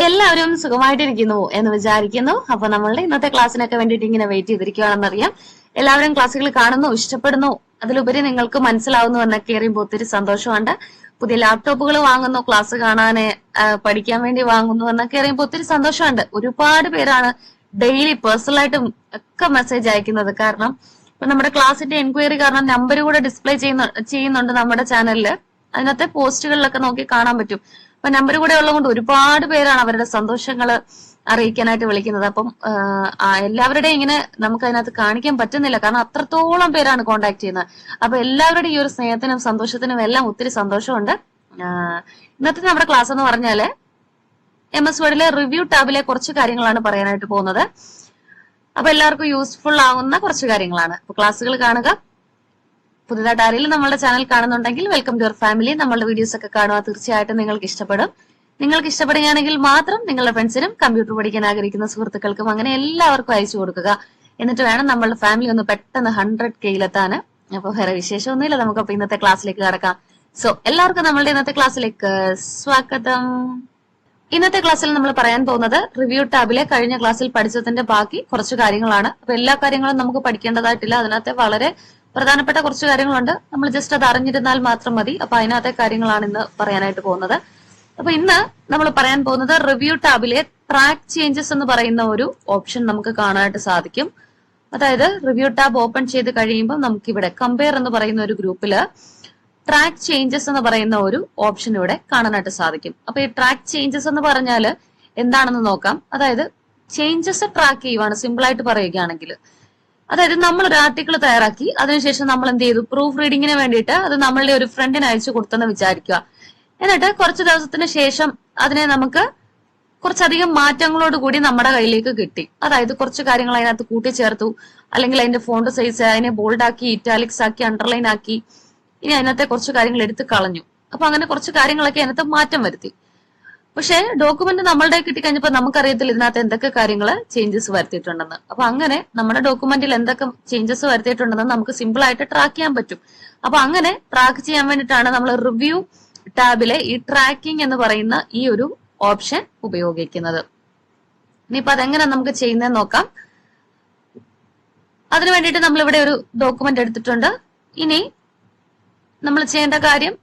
എല്ലാവരും സുഖമായിട്ടിരിക്കുന്നു എന്ന് വിചാരിക്കുന്നു. അപ്പൊ നമ്മളുടെ ഇന്നത്തെ ക്ലാസ്സിനൊക്കെ വേണ്ടിയിട്ട് ഇങ്ങനെ വെയിറ്റ് ചെയ്തിരിക്കുകയാണെന്നറിയാം. എല്ലാവരും ക്ലാസ്സുകൾ കാണുന്നു, ഇഷ്ടപ്പെടുന്നു, അതിലുപരി നിങ്ങൾക്ക് മനസ്സിലാവുന്നു എന്നൊക്കെ അറിയുമ്പോൾ ഒത്തിരി സന്തോഷമുണ്ട്. പുതിയ ലാപ്ടോപ്പുകൾ വാങ്ങുന്നു, ക്ലാസ് കാണാന് പഠിക്കാൻ വേണ്ടി വാങ്ങുന്നു എന്നൊക്കെ അറിയുമ്പോൾ ഒത്തിരി സന്തോഷമുണ്ട്. ഒരുപാട് പേരാണ് ഡെയിലി പേഴ്സണലായിട്ടും ഒക്കെ മെസ്സേജ് അയക്കുന്നത്. കാരണം ഇപ്പൊ നമ്മുടെ ക്ലാസിന്റെ എൻക്വയറി കാരണം നമ്പർ കൂടെ ഡിസ്പ്ലേ ചെയ്യുന്നുണ്ട് നമ്മുടെ ചാനലില്. അതിനകത്തെ പോസ്റ്റുകളിലൊക്കെ നോക്കി കാണാൻ പറ്റും. അപ്പൊ നമ്പർ കൂടെ ഉള്ളതുകൊണ്ട് ഒരുപാട് പേരാണ് അവരുടെ സന്തോഷങ്ങൾ അറിയിക്കാനായിട്ട് വിളിക്കുന്നത്. അപ്പം എല്ലാവരുടെയും ഇങ്ങനെ നമുക്ക് അതിനകത്ത് കാണിക്കാൻ പറ്റുന്നില്ല, കാരണം അത്രത്തോളം പേരാണ് കോണ്ടാക്ട് ചെയ്യുന്നത്. അപ്പൊ എല്ലാവരുടെയും ഈ ഒരു സ്നേഹത്തിനും സന്തോഷത്തിനും എല്ലാം ഒത്തിരി സന്തോഷമുണ്ട്. ഇന്നത്തെ നമ്മുടെ ക്ലാസ് എന്ന് പറഞ്ഞാല് MS വേർഡിലെ റിവ്യൂ ടാബിലെ കുറച്ച് കാര്യങ്ങളാണ് പറയാനായിട്ട് പോകുന്നത്. അപ്പൊ എല്ലാവർക്കും യൂസ്ഫുൾ ആവുന്ന കുറച്ച് കാര്യങ്ങളാണ്. അപ്പൊ ക്ലാസ്സുകൾ കാണുക. പുതുതായിട്ട് ആരെങ്കിലും നമ്മളുടെ ചാനൽ കാണുന്നുണ്ടെങ്കിൽ വെൽക്കം ടു യുവർ ഫാമിലി. നമ്മളുടെ വീഡിയോസ് ഒക്കെ കാണുക, തീർച്ചയായിട്ടും നിങ്ങൾക്ക് ഇഷ്ടപ്പെടും. നിങ്ങൾക്ക് ഇഷ്ടപ്പെടുകയാണെങ്കിൽ മാത്രം നിങ്ങളുടെ ഫ്രണ്ട്സിനും കമ്പ്യൂട്ടർ പഠിക്കാൻ ആഗ്രഹിക്കുന്ന സുഹൃത്തുക്കൾക്കും അങ്ങനെ എല്ലാവർക്കും അയച്ചു കൊടുക്കുക. എന്നിട്ട് വേണം നമ്മളുടെ ഫാമിലി ഒന്ന് പെട്ടെന്ന് 100K അപ്പൊ വേറെ വിശേഷമൊന്നുമില്ല. നമുക്കപ്പോ ഇന്നത്തെ ക്ലാസ്സിലേക്ക് കടക്കാം. സോ എല്ലാവർക്കും നമ്മളുടെ ഇന്നത്തെ ക്ലാസ്സിലേക്ക് സ്വാഗതം. ഇന്നത്തെ ക്ലാസ്സിൽ നമ്മൾ പറയാൻ പോകുന്നത് റിവ്യൂ ടാബിലെ കഴിഞ്ഞ ക്ലാസ്സിൽ പഠിച്ചതിന്റെ ബാക്കി കുറച്ച് കാര്യങ്ങളാണ്. അപ്പൊ എല്ലാ കാര്യങ്ങളും നമുക്ക് പഠിക്കേണ്ടതായിട്ടില്ല. അതിനകത്തെ വളരെ പ്രധാനപ്പെട്ട കുറച്ച് കാര്യങ്ങളുണ്ട്. നമ്മൾ ജസ്റ്റ് അത് അറിഞ്ഞിരുന്നാൽ മാത്രം മതി. അപ്പൊ അതിനകത്തെ കാര്യങ്ങളാണ് ഇന്ന് പറയാനായിട്ട് പോകുന്നത്. അപ്പൊ ഇന്ന് നമ്മൾ പറയാൻ പോകുന്നത് റിവ്യൂ ടാബിലെ ട്രാക്ക് ചേഞ്ചസ് എന്ന് പറയുന്ന ഒരു ഓപ്ഷൻ നമുക്ക് കാണാനായിട്ട് സാധിക്കും. അതായത് റിവ്യൂ ടാബ് ഓപ്പൺ ചെയ്ത് കഴിയുമ്പോൾ നമുക്ക് ഇവിടെ കമ്പയർ എന്ന് പറയുന്ന ഒരു ഗ്രൂപ്പില് ട്രാക്ക് ചേഞ്ചസ് എന്ന് പറയുന്ന ഒരു ഓപ്ഷൻ ഇവിടെ കാണാനായിട്ട് സാധിക്കും. അപ്പൊ ഈ ട്രാക്ക് ചേഞ്ചസ് എന്ന് പറഞ്ഞാല് എന്താണെന്ന് നോക്കാം. അതായത് ചേഞ്ചസ് ട്രാക്ക് ചെയ്യുവാണ് സിമ്പിൾ ആയിട്ട് പറയുകയാണെങ്കിൽ. അതായത് നമ്മൾ ഒരു ആർട്ടിക്കിൾ തയ്യാറാക്കി, അതിനുശേഷം നമ്മൾ എന്ത് ചെയ്തു, പ്രൂഫ് റീഡിങ്ങിന് വേണ്ടിയിട്ട് അത് നമ്മളുടെ ഒരു ഫ്രണ്ടിന് അയച്ചു കൊടുത്തെന്ന് വിചാരിക്കുക. എന്നിട്ട് കുറച്ച് ദിവസത്തിന് ശേഷം അതിനെ നമുക്ക് കുറച്ചധികം മാറ്റങ്ങളോട് കൂടി നമ്മുടെ കയ്യിലേക്ക് കിട്ടി. അതായത് കുറച്ച് കാര്യങ്ങൾ അതിനകത്ത് കൂട്ടിച്ചേർത്തു, അല്ലെങ്കിൽ അതിന്റെ ഫോണ്ട് സൈസ് അതിനെ ബോൾഡ് ആക്കി, ഇറ്റാലിക്സ് ആക്കി, അണ്ടർലൈൻ ആക്കി, ഇനി അതിനകത്തെ കുറച്ച് കാര്യങ്ങൾ എടുത്ത് കളഞ്ഞു. അപ്പൊ അങ്ങനെ കുറച്ച് കാര്യങ്ങളൊക്കെ അതിനകത്ത് മാറ്റം വരുത്തി. പക്ഷെ ഡോക്യുമെന്റ് നമ്മളുടെ കിട്ടിക്കഴിഞ്ഞപ്പോൾ നമുക്കറിയത്തില്ല ഇതിനകത്ത് എന്തൊക്കെ കാര്യങ്ങൾ ചേഞ്ചസ് വരുത്തിയിട്ടുണ്ടെന്ന്. അപ്പൊ അങ്ങനെ നമ്മുടെ ഡോക്യുമെന്റിൽ എന്തൊക്കെ ചേഞ്ചസ് വരുത്തിയിട്ടുണ്ടെന്ന് നമുക്ക് സിമ്പിൾ ആയിട്ട് ട്രാക്ക് ചെയ്യാൻ പറ്റും. അപ്പൊ അങ്ങനെ ട്രാക്ക് ചെയ്യാൻ വേണ്ടിയിട്ടാണ് നമ്മൾ റിവ്യൂ ടാബിലെ ഈ ട്രാക്കിംഗ് എന്ന് പറയുന്ന ഈ ഒരു ഓപ്ഷൻ ഉപയോഗിക്കുന്നത്. ഇനിയിപ്പോ അതെങ്ങനെ നമുക്ക് ചെയ്യുന്നതെന്ന് നോക്കാം. അതിനു വേണ്ടിയിട്ട് നമ്മൾ ഇവിടെ ഒരു ഡോക്യുമെന്റ് എടുത്തിട്ടുണ്ട്. ഇനി നമ്മൾ ചെയ്യേണ്ട കാര്യം,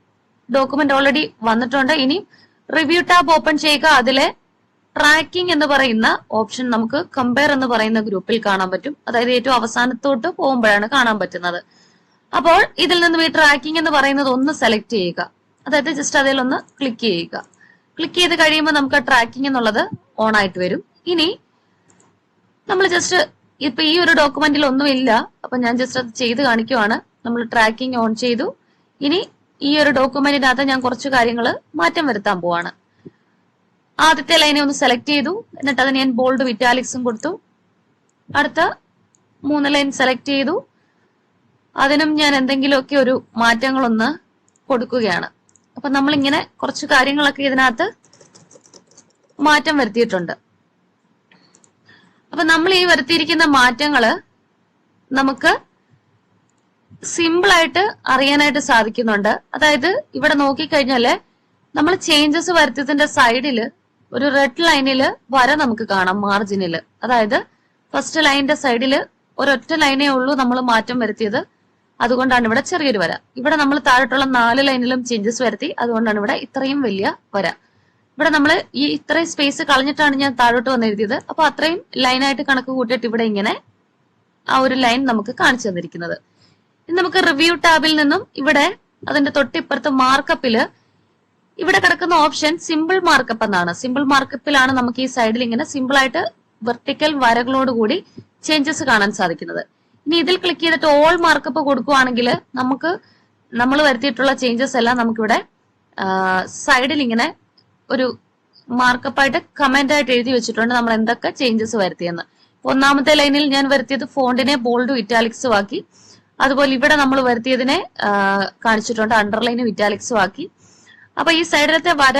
ഡോക്യുമെന്റ് ഓൾറെഡി വന്നിട്ടുണ്ട്. ഇനി റിവ്യൂ ടാബ് ഓപ്പൺ ചെയ്യുക. അതിലെ ട്രാക്കിംഗ് എന്ന് പറയുന്ന ഓപ്ഷൻ നമുക്ക് കമ്പയർ എന്ന് പറയുന്ന ഗ്രൂപ്പിൽ കാണാൻ പറ്റും. അതായത് ഏറ്റവും അവസാനത്തോട്ട് പോകുമ്പോഴാണ് കാണാൻ പറ്റുന്നത്. അപ്പോൾ ഇതിൽ നിന്നും ഈ ട്രാക്കിംഗ് എന്ന് പറയുന്നത് ഒന്ന് സെലക്ട് ചെയ്യുക. അതായത് ജസ്റ്റ് അതിലൊന്ന് ക്ലിക്ക് ചെയ്യുക. ക്ലിക്ക് ചെയ്ത് കഴിയുമ്പോൾ നമുക്ക് ട്രാക്കിംഗ് എന്നുള്ളത് ഓൺ ആയിട്ട് വരും. ഇനി നമ്മൾ ജസ്റ്റ് ഇപ്പൊ ഈ ഒരു ഡോക്യുമെന്റിൽ ഒന്നുമില്ല, അപ്പൊ ഞാൻ ജസ്റ്റ് അത് ചെയ്ത് കാണിക്കുവാണ്. നമ്മൾ ട്രാക്കിംഗ് ഓൺ ചെയ്തു. ഇനി ഈ ഒരു ഡോക്യുമെന്റിനകത്ത് ഞാൻ കുറച്ച് കാര്യങ്ങൾ മാറ്റം വരുത്താൻ പോവാണ്. ആദ്യത്തെ ലൈനെ ഒന്ന് സെലക്ട് ചെയ്തു, എന്നിട്ട് അത് ഞാൻ ബോൾഡ് ഇറ്റാലിക്സും കൊടുത്തു. അടുത്ത 3 ലൈൻ സെലക്ട് ചെയ്തു, അതിനും ഞാൻ എന്തെങ്കിലുമൊക്കെ ഒരു മാറ്റങ്ങളൊന്ന് കൊടുക്കുകയാണ്. അപ്പൊ നമ്മളിങ്ങനെ കുറച്ച് കാര്യങ്ങളൊക്കെ ഇതിനകത്ത് മാറ്റം വരുത്തിയിട്ടുണ്ട്. അപ്പൊ നമ്മൾ ഈ വരുത്തിയിരിക്കുന്ന മാറ്റങ്ങള് നമുക്ക് സിമ്പിൾ ആയിട്ട് അറിയാനായിട്ട് സാധിക്കുന്നുണ്ട്. അതായത് ഇവിടെ നോക്കിക്കഴിഞ്ഞാല് നമ്മൾ ചേഞ്ചസ് വരുത്തിയതിന്റെ സൈഡില് ഒരു റെഡ് ലൈനില് വര നമുക്ക് കാണാം, മാർജിനില്. അതായത് ഫസ്റ്റ് ലൈനിന്റെ സൈഡില് ഒരൊറ്റ ലൈനേ ഉള്ളൂ നമ്മൾ മാറ്റം വരുത്തിയത്, അതുകൊണ്ടാണ് ഇവിടെ ചെറിയൊരു വര. ഇവിടെ നമ്മൾ താഴോട്ടുള്ള 4 ലൈനിലും ചേഞ്ചസ് വരുത്തി, അതുകൊണ്ടാണ് ഇവിടെ ഇത്രയും വലിയ വര. ഇവിടെ നമ്മൾ ഈ ഇത്രയും സ്പേസ് കളഞ്ഞിട്ടാണ് ഞാൻ താഴോട്ട് വന്ന് എഴുതിയത്. അപ്പൊ അത്രയും ലൈനായിട്ട് കണക്ക് കൂട്ടിയിട്ട് ഇവിടെ ഇങ്ങനെ ആ ഒരു ലൈൻ നമുക്ക് കാണിച്ചു തന്നിരിക്കുന്നത്. ഇനി നമുക്ക് റിവ്യൂ ടാബിൽ നിന്നും ഇവിടെ അതിന്റെ തൊട്ടിപ്പുറത്ത് മാർക്കപ്പില് ഇവിടെ കിടക്കുന്ന ഓപ്ഷൻ സിമ്പിൾ മാർക്കപ്പ് എന്നാണ്. സിമ്പിൾ മാർക്കപ്പിലാണ് നമുക്ക് ഈ സൈഡിൽ ഇങ്ങനെ സിമ്പിൾ ആയിട്ട് വെർട്ടിക്കൽ വരകളോട് കൂടി ചേഞ്ചസ് കാണാൻ സാധിക്കുന്നത്. ഇനി ഇതിൽ ക്ലിക്ക് ചെയ്തിട്ട് ഓൾ മാർക്കപ്പ് കൊടുക്കുവാണെങ്കിൽ നമുക്ക് നമ്മൾ വരുത്തിയിട്ടുള്ള ചേഞ്ചസ് എല്ലാം നമുക്കിവിടെ സൈഡിൽ ഇങ്ങനെ ഒരു മാർക്കപ്പായിട്ട് കമന്റ് ആയിട്ട് എഴുതി വെച്ചിട്ടുണ്ട്, നമ്മൾ എന്തൊക്കെ ചേഞ്ചസ് വരുത്തിയെന്ന്. ഒന്നാമത്തെ ലൈനിൽ ഞാൻ വരുത്തിയത് ഫോണ്ടിനെ ബോൾഡും ഇറ്റാലിക്സും ആക്കി. അതുപോലെ ഇവിടെ നമ്മൾ വരുത്തിയതിനെ കാണിച്ചിട്ടുണ്ട്, അണ്ടർലൈനും ഇറ്റാലിക്സും ആക്കി. അപ്പൊ ഈ സൈഡിലത്തെ വര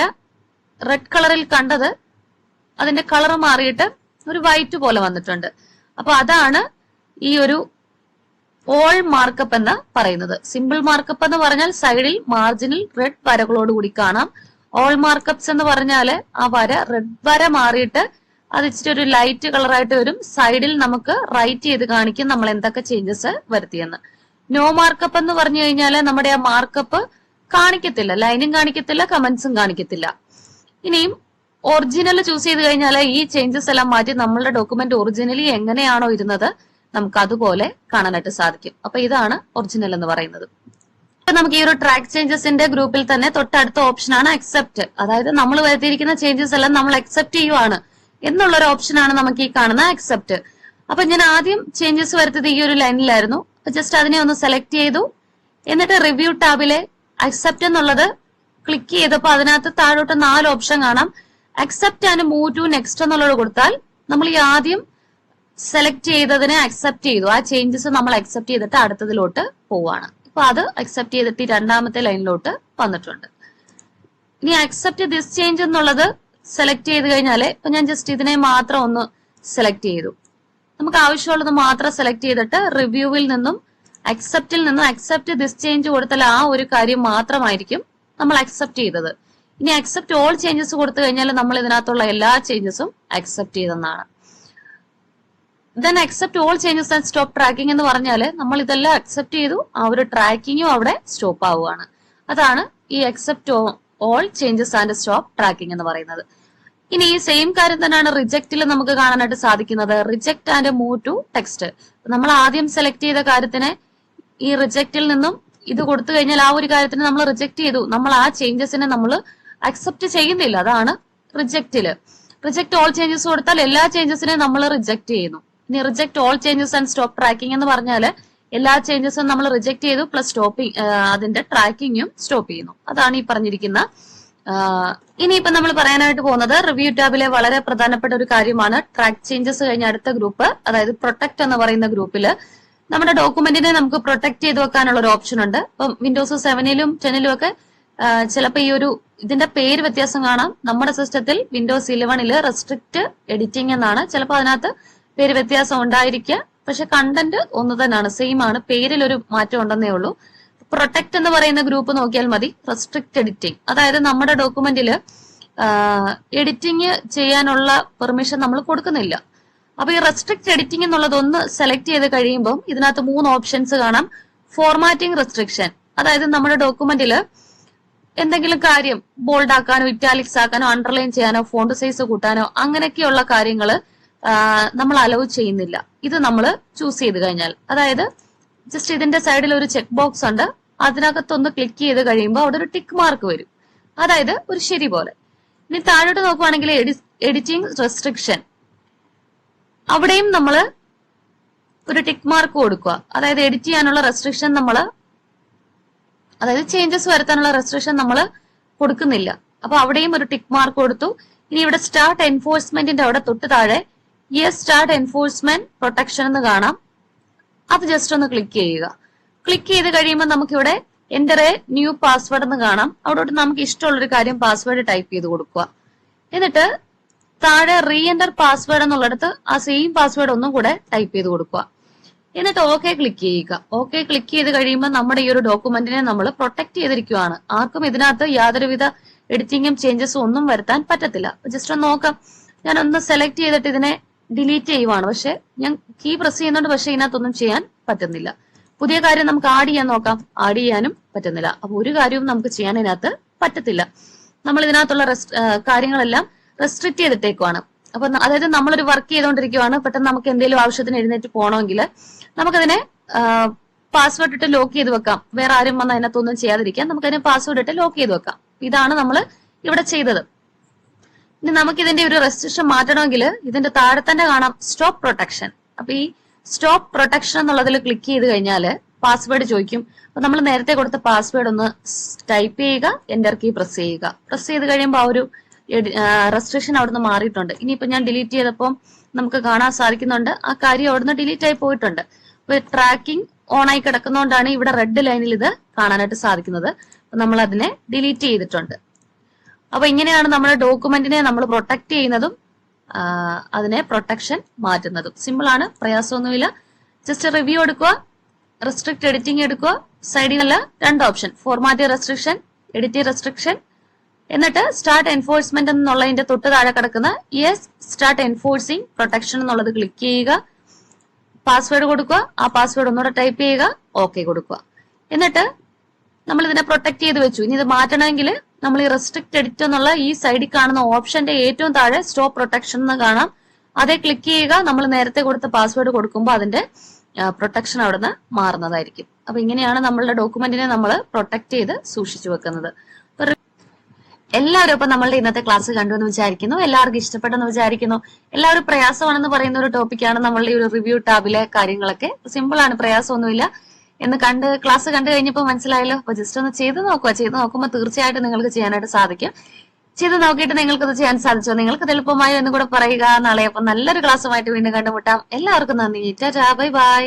റെഡ് കളറിൽ കണ്ടത് അതിന്റെ കളർ മാറിയിട്ട് ഒരു വൈറ്റ് പോലെ വന്നിട്ടുണ്ട്. അപ്പൊ അതാണ് ഈ ഒരു ഓൾ മാർക്കപ്പ് എന്ന് പറയുന്നത്. സിമ്പിൾ മാർക്കപ്പ് എന്ന് പറഞ്ഞാൽ സൈഡിൽ മാർജിനിൽ റെഡ് വരകളോട് കൂടി കാണാം. ഓൾ മാർക്കപ്സ് എന്ന് പറഞ്ഞാല് ആ വര റെഡ് വര മാറിയിട്ട് അത് ഇച്ചിരി ഒരു ലൈറ്റ് കളറായിട്ട് വരും. സൈഡിൽ നമുക്ക് റൈറ്റ് ചെയ്ത് കാണിക്കും നമ്മൾ എന്തൊക്കെ ചേഞ്ചസ് വരുത്തിയെന്ന്. നോ മാർക്കപ്പ് എന്ന് പറഞ്ഞു കഴിഞ്ഞാല് നമ്മുടെ ആ മാർക്കപ്പ് കാണിക്കത്തില്ല, ലൈനും കാണിക്കത്തില്ല, കമന്റ്സും കാണിക്കത്തില്ല. ഇനിയും ഒറിജിനൽ ചൂസ് ചെയ്ത് കഴിഞ്ഞാൽ ഈ ചേഞ്ചസ് എല്ലാം മാറ്റി നമ്മളുടെ ഡോക്യുമെന്റ് ഒറിജിനലി എങ്ങനെയാണോ ഇരുന്നത് നമുക്ക് അതുപോലെ കാണാനായിട്ട് സാധിക്കും. അപ്പൊ ഇതാണ് ഒറിജിനൽ എന്ന് പറയുന്നത്. അപ്പൊ നമുക്ക് ഈ ഒരു ട്രാക്ക് ചേഞ്ചസിന്റെ ഗ്രൂപ്പിൽ തന്നെ തൊട്ടടുത്ത ഓപ്ഷനാണ് അക്സെപ്റ്റ്. അതായത് നമ്മൾ വരുത്തിയിരിക്കുന്ന ചേഞ്ചസ് എല്ലാം നമ്മൾ അക്സെപ്റ്റ് ചെയ്യുവാണ് എന്നുള്ള ഒരു ഓപ്ഷനാണ് നമുക്ക് ഈ കാണുന്ന അക്സെപ്റ്റ്. അപ്പൊ ഞാൻ ആദ്യം ചേഞ്ചസ് വരുത്തിയത് ഈ ഒരു ലൈനിലായിരുന്നു. ജസ്റ്റ് അതിനെ ഒന്ന് സെലക്ട് ചെയ്തു. എന്നിട്ട് റിവ്യൂ ടാബിലെ അക്സെപ്റ്റ് എന്നുള്ളത് ക്ലിക്ക് ചെയ്തപ്പോൾ അതിനകത്ത് താഴോട്ട് 4 ഓപ്ഷൻ കാണാം. Accept and move to next എന്നുള്ളത് കൊടുത്താൽ നമ്മൾ ഈ ആദ്യം സെലക്ട് ചെയ്തതിനെ അക്സെപ്റ്റ് ചെയ്തു. ആ ചേഞ്ചസ് നമ്മൾ അക്സെപ്റ്റ് ചെയ്തിട്ട് അടുത്തതിലോട്ട് പോവാണ്. അപ്പൊ അത് അക്സെപ്റ്റ് ചെയ്തിട്ട് രണ്ടാമത്തെ ലൈനിലോട്ട് വന്നിട്ടുണ്ട്. ഇനി അക്സെപ്റ്റ് ദിസ് ചേഞ്ച് എന്നുള്ളത് സെലക്ട് ചെയ്ത് കഴിഞ്ഞാല് ഇപ്പൊ ഞാൻ ജസ്റ്റ് ഇതിനെ മാത്രം ഒന്ന് സെലക്ട് ചെയ്തു. നമുക്ക് ആവശ്യമുള്ളത് മാത്രം സെലക്ട് ചെയ്തിട്ട് റിവ്യൂവിൽ നിന്നും അക്സെപ്റ്റിൽ നിന്നും അക്സെപ്റ്റ് ദിസ് ചേഞ്ച് കൊടുത്താൽ ആ ഒരു കാര്യം മാത്രമായിരിക്കും നമ്മൾ അക്സെപ്റ്റ് ചെയ്തത്. ഇനി അക്സെപ്റ്റ് ഓൾ ചേഞ്ചസ് കൊടുത്തു കഴിഞ്ഞാൽ നമ്മൾ ഇതിനകത്തുള്ള എല്ലാ ചേഞ്ചസും അക്സെപ്റ്റ് ചെയ്തെന്നാണ്. Then accept all changes and stop tracking എന്ന് പറഞ്ഞാല് നമ്മൾ ഇതെല്ലാം അക്സെപ്റ്റ് ചെയ്തു, ആ ഒരു ട്രാക്കിങ്ങും അവിടെ സ്റ്റോപ്പ് ആവുകയാണ്. അതാണ് ഈ accept all changes and stop tracking എന്ന് പറയുന്നത്. ഇനി ഈ സെയിം കാര്യം തന്നെയാണ് റിജക്റ്റിൽ നമുക്ക് കാണാനായിട്ട് സാധിക്കുന്നത്. Reject and move to text. നമ്മൾ ആദ്യം സെലക്ട് ചെയ്ത കാര്യത്തിനെ ഈ റിജക്റ്റിൽ നിന്നും ഇത് കൊടുത്തു കഴിഞ്ഞാൽ ആ ഒരു കാര്യത്തിന് നമ്മൾ റിജക്ട് ചെയ്തു, നമ്മൾ ആ ചേഞ്ചസിനെ നമ്മൾ അക്സെപ്റ്റ് ചെയ്യുന്നില്ല. അതാണ് റിജക്റ്റില്. റിജക്ട് ഓൾ ചേഞ്ചസ് കൊടുത്താൽ എല്ലാ ചേഞ്ചസിനെയും നമ്മൾ റിജക്ട് ചെയ്യുന്നു. ഇനി reject all changes and stop tracking എന്ന് പറഞ്ഞാല് എല്ലാ ചേഞ്ചസും നമ്മൾ റിജക്ട് ചെയ്തു പ്ലസ് സ്റ്റോപ്പിംഗ് അതിന്റെ ട്രാക്കിങ്ങും സ്റ്റോപ്പ് ചെയ്യുന്നു. അതാണ് ഈ പറഞ്ഞിരിക്കുന്ന. ഇനിയിപ്പോ നമ്മൾ പറയാനായിട്ട് പോകുന്നത് റിവ്യൂ ടാബിലെ വളരെ പ്രധാനപ്പെട്ട ഒരു കാര്യമാണ് ട്രാക്ക് ചേഞ്ചസ് കഴിഞ്ഞ അടുത്ത ഗ്രൂപ്പ്, അതായത് പ്രൊട്ടക്ട് എന്ന് പറയുന്ന ഗ്രൂപ്പില് നമ്മുടെ ഡോക്യുമെന്റിനെ നമുക്ക് പ്രൊട്ടക്ട് ചെയ്ത് വെക്കാനുള്ള ഒരു ഓപ്ഷൻ ഉണ്ട്. ഇപ്പം വിൻഡോസ് 7ലും 10ലും ഒക്കെ ചിലപ്പോൾ ഈ ഒരു ഇതിന്റെ പേര് വ്യത്യാസം കാണാം. നമ്മുടെ സിസ്റ്റത്തിൽ വിൻഡോസ് 11ല് റെസ്ട്രിക്റ്റ് എഡിറ്റിംഗ് എന്നാണ്. ചിലപ്പോൾ അതിനകത്ത് പേര് വ്യത്യാസം ഉണ്ടായിരിക്കുക, പക്ഷെ കണ്ടന്റ് ഒന്ന് തന്നെയാണ്, സെയിം ആണ്, പേരിൽ ഒരു മാറ്റം ഉണ്ടെന്നേ ഉള്ളൂ. പ്രൊട്ടക്ട് എന്ന് പറയുന്ന ഗ്രൂപ്പ് നോക്കിയാൽ മതി. റെസ്ട്രിക്റ്റ് എഡിറ്റിംഗ്, അതായത് നമ്മുടെ ഡോക്യുമെന്റിൽ എഡിറ്റിംഗ് ചെയ്യാനുള്ള പെർമിഷൻ നമ്മൾ കൊടുക്കുന്നില്ല. അപ്പൊ ഈ റെസ്ട്രിക്റ്റ് എഡിറ്റിംഗ് എന്നുള്ളത് ഒന്ന് സെലക്ട് ചെയ്ത് കഴിയുമ്പോൾ ഇതിനകത്ത് 3 ഓപ്ഷൻസ് കാണാം. ഫോർമാറ്റിംഗ് റെസ്ട്രിക്ഷൻ, അതായത് നമ്മുടെ ഡോക്യുമെന്റിൽ എന്തെങ്കിലും കാര്യം ബോൾഡ് ആക്കാനോ ഇറ്റാലിക്സ് ആക്കാനോ അണ്ടർലൈൻ ചെയ്യാനോ ഫോണ്ട് സൈസ് കൂട്ടാനോ അങ്ങനെയൊക്കെയുള്ള കാര്യങ്ങൾ നമ്മൾ അലൗ ചെയ്യുന്നില്ല. ഇത് നമ്മൾ ചൂസ് ചെയ്ത് കഴിഞ്ഞാൽ, അതായത് ജസ്റ്റ് ഇതിന്റെ സൈഡിൽ ഒരു ചെക്ക് ബോക്സ് ഉണ്ട്, അതിനകത്തൊന്ന് ക്ലിക്ക് ചെയ്ത് കഴിയുമ്പോൾ അവിടെ ഒരു ടിക്ക് മാർക്ക് വരും, അതായത് ഒരു ശരി പോലെ. ഇനി താഴോട്ട് നോക്കുവാണെങ്കിൽ എഡിറ്റിംഗ് റെസ്ട്രിക്ഷൻ, അവിടെയും നമ്മൾ ഒരു ടിക്ക് മാർക്ക് കൊടുക്കുക. അതായത് എഡിറ്റ് ചെയ്യാനുള്ള റെസ്ട്രിക്ഷൻ നമ്മൾ, അതായത് ചേഞ്ചസ് വരുത്താനുള്ള റെസ്ട്രിക്ഷൻ നമ്മൾ കൊടുക്കുന്നില്ല. അപ്പൊ അവിടെയും ഒരു ടിക്ക് മാർക്ക് കൊടുത്തു. ഇനി ഇവിടെ സ്റ്റാർട്ട് എൻഫോഴ്സ്മെന്റിന്റെ അവിടെ തൊട്ട് താഴെ യെസ് സ്റ്റാർട്ട് എൻഫോഴ്സ്മെന്റ് പ്രൊട്ടക്ഷൻ എന്ന് കാണാം. അത് ജസ്റ്റ് ഒന്ന് ക്ലിക്ക് ചെയ്യുക. ക്ലിക്ക് ചെയ്ത് കഴിയുമ്പോൾ നമുക്കിവിടെ എന്റർ എ ന്യൂ പാസ്വേഡ് എന്ന് കാണാം. അവിടോട്ട് നമുക്ക് ഇഷ്ടമുള്ളൊരു കാര്യം പാസ്വേഡ് ടൈപ്പ് ചെയ്ത് കൊടുക്കുക. എന്നിട്ട് താഴെ റീ എൻറ്റർ പാസ്വേഡ് എന്നുള്ളിടത്ത് ആ സെയിം പാസ്വേഡ് ഒന്നും കൂടെ ടൈപ്പ് ചെയ്ത് കൊടുക്കുക. എന്നിട്ട് ഓക്കെ ക്ലിക്ക് ചെയ്യുക. ഓക്കെ ക്ലിക്ക് ചെയ്ത് കഴിയുമ്പോൾ നമ്മുടെ ഈ ഒരു ഡോക്യുമെന്റിനെ നമ്മൾ പ്രൊട്ടക്ട് ചെയ്തിരിക്കുകയാണ്. ആർക്കും ഇതിനകത്ത് യാതൊരുവിധ എഡിറ്റിംഗും ചേഞ്ചസും ഒന്നും വരുത്താൻ പറ്റത്തില്ല. ജസ്റ്റ് ഒന്ന് നോക്കാം. ഞാനൊന്ന് സെലക്ട് ചെയ്തിട്ട് ഇതിനെ ഡിലീറ്റ് ചെയ്യുവാണ്, പക്ഷെ ഞാൻ കീ പ്രസ് ചെയ്യുന്നുണ്ട്, പക്ഷെ ഇതിനകത്തൊന്നും ചെയ്യാൻ പറ്റുന്നില്ല. പുതിയ കാര്യം നമുക്ക് ആഡ് ചെയ്യാൻ നോക്കാം, ആഡ് ചെയ്യാനും പറ്റുന്നില്ല. അപ്പൊ ഒരു കാര്യവും നമുക്ക് ചെയ്യാൻ ഇതിനകത്ത് പറ്റത്തില്ല. നമ്മൾ ഇതിനകത്തുള്ള കാര്യങ്ങളെല്ലാം റെസ്ട്രിക്ട് ചെയ്തിട്ടേക്കുവാണ്. അപ്പൊ അതായത് നമ്മളൊരു വർക്ക് ചെയ്തുകൊണ്ടിരിക്കുവാണ്, പെട്ടെന്ന് നമുക്ക് എന്തെങ്കിലും ആവശ്യത്തിന് എഴുന്നേറ്റ് പോകണമെങ്കിൽ നമുക്കതിനെ പാസ്വേഡ് ഇട്ട് ലോക്ക് ചെയ്ത് വെക്കാം. വേറെ ആരും വന്ന് അതിനകത്തൊന്നും ചെയ്യാതിരിക്കാൻ നമുക്കതിനെ പാസ്വേഡ് ഇട്ട് ലോക്ക് ചെയ്ത് വെക്കാം. ഇതാണ് നമ്മൾ ഇവിടെ ചെയ്തത്. ഇനി നമുക്ക് ഇതിന്റെ ഒരു റെസ്ട്രിക്ഷൻ മാറ്റണമെങ്കിൽ ഇതിന്റെ താഴെ തന്നെ കാണാം സ്റ്റോപ്പ് പ്രൊട്ടക്ഷൻ. അപ്പൊ ഈ സ്റ്റോപ്പ് പ്രൊട്ടക്ഷൻ എന്നുള്ളതിൽ ക്ലിക്ക് ചെയ്ത് കഴിഞ്ഞാല് പാസ്വേഡ് ചോദിക്കും. അപ്പൊ നമ്മൾ നേരത്തെ കൊടുത്ത പാസ്വേഡ് ഒന്ന് ടൈപ്പ് ചെയ്യുക, എന്റർ കീ പ്രസ് ചെയ്യുക. പ്രസ് ചെയ്ത് കഴിയുമ്പോൾ ആ ഒരു റെസ്ട്രിക്ഷൻ അവിടുന്ന് മാറിയിട്ടുണ്ട്. ഇനിയിപ്പോ ഞാൻ ഡിലീറ്റ് ചെയ്തപ്പോൾ നമുക്ക് കാണാൻ സാധിക്കുന്നുണ്ട് ആ കാര്യം അവിടുന്ന് ഡിലീറ്റ് ആയി പോയിട്ടുണ്ട്. അപ്പൊ ട്രാക്കിംഗ് ഓൺ ആയി കിടക്കുന്നതുകൊണ്ടാണ് ഇവിടെ റെഡ് ലൈനിൽ ഇത് കാണാനായിട്ട് സാധിക്കുന്നത്. നമ്മൾ അതിനെ ഡിലീറ്റ് ചെയ്തിട്ടുണ്ട്. അപ്പൊ ഇങ്ങനെയാണ് നമ്മുടെ ഡോക്യുമെന്റിനെ നമ്മൾ പ്രൊട്ടക്ട് ചെയ്യുന്നതും അതിനെ പ്രൊട്ടക്ഷൻ മാറ്റുന്നതും. സിമ്പിൾ ആണ്, പ്രയാസമൊന്നുമില്ല. ജസ്റ്റ് റിവ്യൂ എടുക്കുക, റെസ്ട്രിക്ട് എഡിറ്റിംഗ് എടുക്കുക. സൈഡിൽ 2 option, format restriction, edit restriction, എന്നിട്ട് സ്റ്റാർട്ട് എൻഫോഴ്സ്മെന്റ് എന്നുള്ളതിന്റെ തൊട്ട് താഴെ കിടക്കുന്ന യെസ് സ്റ്റാർട്ട് എൻഫോഴ്സിങ് പ്രൊട്ടക്ഷൻ എന്നുള്ളത് ക്ലിക്ക് ചെയ്യുക, പാസ്വേഡ് കൊടുക്കുക, ആ പാസ്വേഡ് ഒന്നുകൂടെ ടൈപ്പ് ചെയ്യുക, ഓക്കെ കൊടുക്കുക. എന്നിട്ട് നമ്മൾ ഇതിനെ പ്രൊട്ടക്ട് ചെയ്ത് വെച്ചു. ഇനി ഇത് മാറ്റണമെങ്കിൽ നമ്മൾ ഈ റെസ്ട്രിക്ട് എഡിറ്റ് എന്നുള്ള ഈ സൈഡിൽ കാണുന്ന ഓപ്ഷന്റെ ഏറ്റവും താഴെ സ്റ്റോപ്പ് പ്രൊട്ടക്ഷൻ എന്ന് കാണാം, അതേ ക്ലിക്ക് ചെയ്യുക. നമ്മൾ നേരത്തെ കൊടുത്ത പാസ്വേഡ് കൊടുക്കുമ്പോൾ അതിന്റെ പ്രൊട്ടക്ഷൻ അവിടുന്ന് മാറുന്നതായിരിക്കും. അപ്പൊ ഇങ്ങനെയാണ് നമ്മളുടെ ഡോക്യുമെന്റിനെ നമ്മൾ പ്രൊട്ടക്ട് ചെയ്ത് സൂക്ഷിച്ചു വെക്കുന്നത്. എല്ലാവരും ഇപ്പൊ നമ്മളുടെ ഇന്നത്തെ ക്ലാസ് കണ്ടു എന്ന് വിചാരിക്കുന്നു, എല്ലാവർക്കും ഇഷ്ടപ്പെട്ടെന്ന് വിചാരിക്കുന്നു. എല്ലാവരും പ്രയാസമാണെന്ന് പറയുന്ന ഒരു ടോപ്പിക്കാണ് നമ്മളുടെ ഈ ഒരു റിവ്യൂ ടാബിലെ കാര്യങ്ങളൊക്കെ. സിമ്പിൾ ആണ്, പ്രയാസമൊന്നുമില്ല എന്ന് ക്ലാസ് കണ്ടു കഴിഞ്ഞപ്പോൾ മനസ്സിലായല്ലോ. അപ്പൊ ജസ്റ്റ് ഒന്ന് ചെയ്ത് നോക്കുക. ചെയ്ത് നോക്കുമ്പോൾ തീർച്ചയായിട്ടും നിങ്ങൾക്ക് ചെയ്യാനായിട്ട് സാധിക്കും. ചെയ്ത് നോക്കിയിട്ട് നിങ്ങൾക്കത് ചെയ്യാൻ സാധിച്ചോ, നിങ്ങൾക്ക് എളുപ്പമായോ എന്ന് കൂടെ പറയുക. നാളെ അപ്പൊ നല്ലൊരു ക്ലാസ്സുമായിട്ട് വീണ്ടും കണ്ടുമുട്ടാം. എല്ലാവർക്കും നന്ദി. Tata, bye bye.